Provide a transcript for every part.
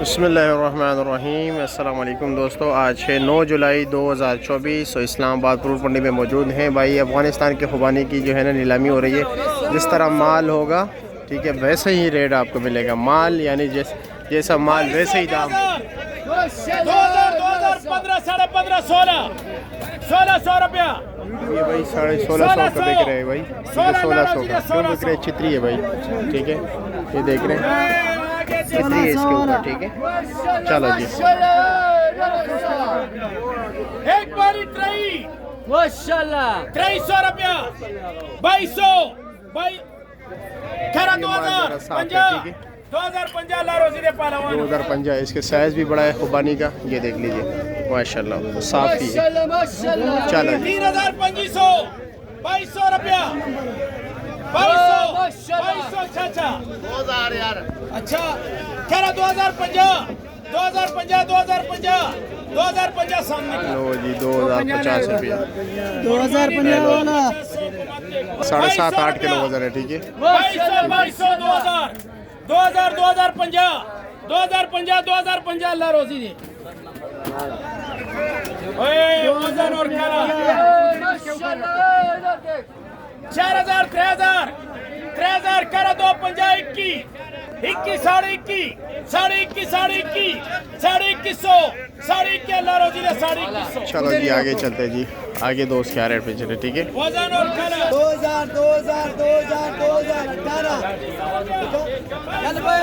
बिस्मिल्लाहिर्रहमानिर्रहीम। अस्सलाम वालेकुम दोस्तों, आज है 9 जुलाई 2024 और इस्लामाबाद फ्रूट मंडी में मौजूद हैं। भाई अफ़गानिस्तान के खुबानी की जो है ना नीलामी हो रही है। जिस तरह माल होगा ठीक है वैसे ही रेट आपको मिलेगा। माल यानी जैसा माल वैसे ही दाम। 1600 रुपया ये भाई 1650 का बिक रहे हैं भाई। 1600 का क्यों बिक रहे? छितरी है भाई, ठीक है, ये देख रहे हैं छितरी है इसके ऊपर, ठीक है। चलो जी, एक बारी 2300 रुपया 2200 2050 ला रोजी दे पाला 2050। इसके साइज भी बड़ा है खुबानी का, ये देख लीजिए माशाल्लाह साफ ही है। चलो 3500 2200 रुपया 2200 चाचा 2000 यार। अच्छा कह रहा 2050 सामने लो जी 2050 रुपया 2050 वाला 7.5-8 किलो वजन है, ठीक है। 2050 अल्लाह रोजी दे ओए वजन और करा 4000 3000 करा 250 21 साढ़े 21 अल्लाह रोजी दे 21 चलो जी आगे चलते हैं जी, आगे दोस्त क्या रेट पे चले, ठीक है। वजन और करा 2000 चल भाई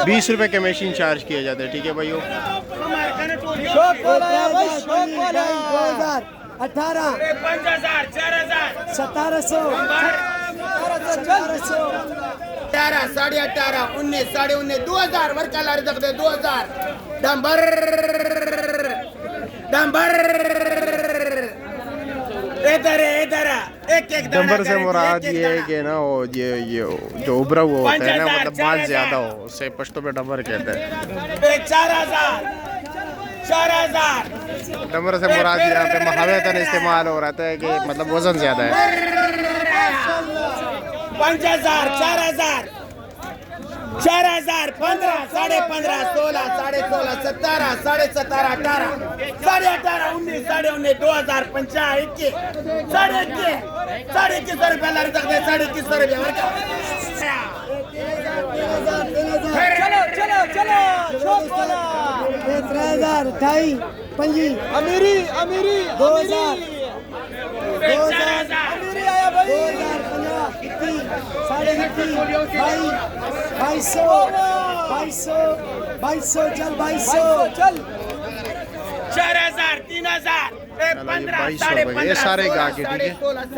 20 रुपए के मशीन चार्ज किए जाते हैं, ठीक है भाइयों। 18 5000 4000 1700 18 साढ़े 18 19 साढ़े 19 2000 वर्का लारी तक दे 2000 डंबर इधर एक नंबर से मुराद ये है कि ना वो ये जो उभरा हुआ होता है ना, मतलब माल ज्यादा हो, उससे पश्तो में डंबर कहते हैं। 4000 डंबर से मुराद यहाँ पे महावेतन इस्तेमाल हो रहा है कि मतलब वजन ज्यादा है। 5000 4000 15 15.5 16 16.5 17 17.5 18 18 19 19 2050 21 रुपया लारी तक दे 21 रुपया चलो 3000 28 25 अमीरी 2000 आया भाई 2200 चल 4000 3000 2200 रुपये ये सारे गा के, ठीक है।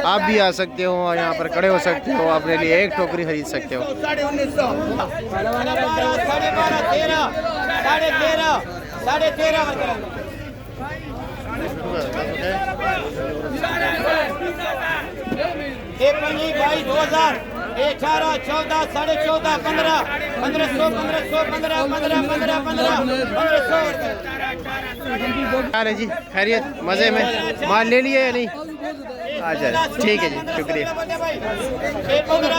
आप भी आ सकते हो और यहाँ पर खड़े हो सकते हो, अपने लिए एक टोकरी खरीद सकते हो। 2000 18 14 14.5 15 1500 अरे जी खैरियत, मज़े में माल ले लिए या नहीं? आ जाए, ठीक है जी, शुक्रिया। 13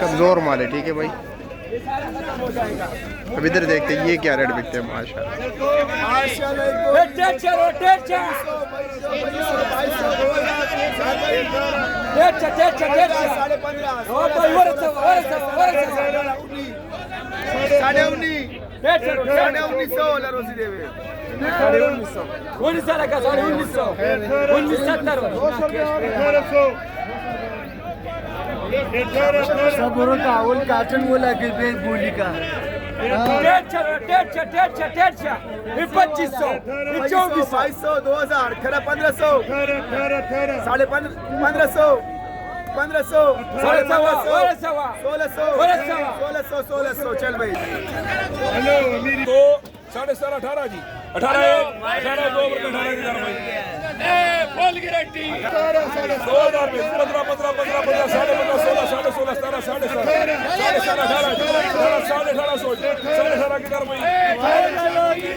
कमज़ोर माल है, ठीक है भाई। अब इधर देखते हैं ये क्या रेट बिकते हैं माशाल्लाह। सब काटन बोला कि बोली का 2500 2200 2000 खरा 1500 साढ़े 1500 1600 चल भाई। तो 17.5 18 जी 18 2 फुल गारंटी 2000 में 15 15 15 15 16 16 16 17 17 18 18 18 18 18 18 18 आगे कर भाई